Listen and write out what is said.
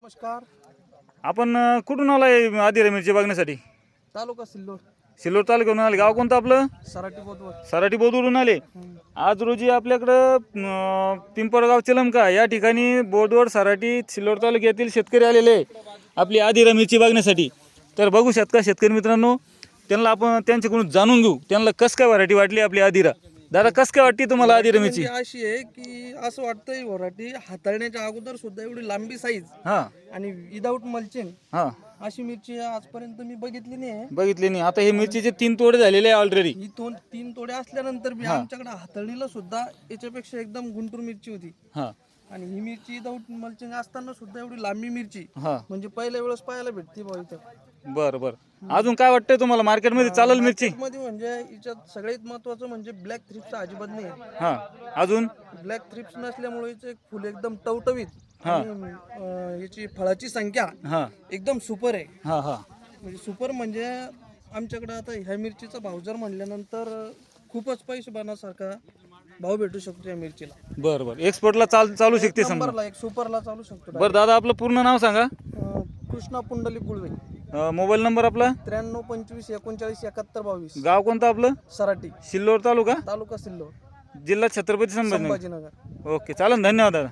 नमस्कार. आपण कुठून आलाय आदिरा मिरची बघण्यासाठी? तालुका सिल्लोड, सिल्लोड तालुक्यावरून आले. गाव कोणतं आपलं? सराटी बोधवर. सराटी बोदवरून आले. आज रोजी आपल्याकडं पिंपळगाव चिलमका या ठिकाणी बोदवड सराटी सिल्लोड तालुक्यातील शेतकरी आलेले आहे आपली आदिरा मिरची बघण्यासाठी. तर बघू शकता शेतकरी मित्रांनो, त्यांना आपण त्यांच्याकडून जाणून घेऊ त्यांना कसं काय व्हरायटी वाटली आपली आदिरा. दादा कसं काय वाटते तुम्हाला आदिरा मिरची? म्हणजे अशी आहे की असं वाटतंय व्हरायटी हाताळण्याच्या अगोदर सुद्धा एवढी लांबी साईज हां आणि विदाऊट मल्चिंग हां अशी मिरची आजपर्यंत मी बघितली नाही. बघितली नाही. आता हे मिरचीचे 3 तोडे झालेले आहे ऑलरेडी. ही तीन तोडे असल्यानंतर बी आमच्याकडे हाताळणीला सुद्धा याच्यापेक्षा एकदम गुंटूर मिरची होती. हां आणि ही मिरची विदाऊट मल्चिंग असताना सुद्धा एवढी लांबी मिरची हां म्हणजे पहिल्या वेळेस पाहायला भेटते भाऊ इथं. बरं बरं. अजून काय वाटतंय तुम्हाला मार्केटमध्ये चालेल मिरची? मध्ये म्हणजे याच्यात सगळ्यात महत्वाचं म्हणजे ब्लॅक थ्रिप्सचा अजिबात नाही. हां अजून ब्लॅक थ्रिप्स नसल्यामुळे याचं एक फुल एकदम टवटवीत आणि याची फळाची संख्या हां एकदम सुपर आहे. हां हां म्हणजे सुपर म्हणजे आमच्याकडे आता ह्या मिरचीचा भाव जर म्हणल्यानंतर खूपच पैसे बनासारखा भाव भेटू शकतो या मिरचीला. बरं बरं. एक्सपोर्टला चालू शकते समजा. नंबरला एक सुपरला चालू शकतो. बरं दादा आपलं पूर्ण नाव सांगा. कृष्णा पुंडलिक गुळवे. मोबाईल नंबर आपला? 93 25 39 71 22. गाव कोणतं आपलं? सराटी, सिल्लोड तालुका, तालुका सिल्लोड, जिल्हा छत्रपती संभाजीनगर. संभाजीनगर. ओके चालेल. धन्यवाद दादा.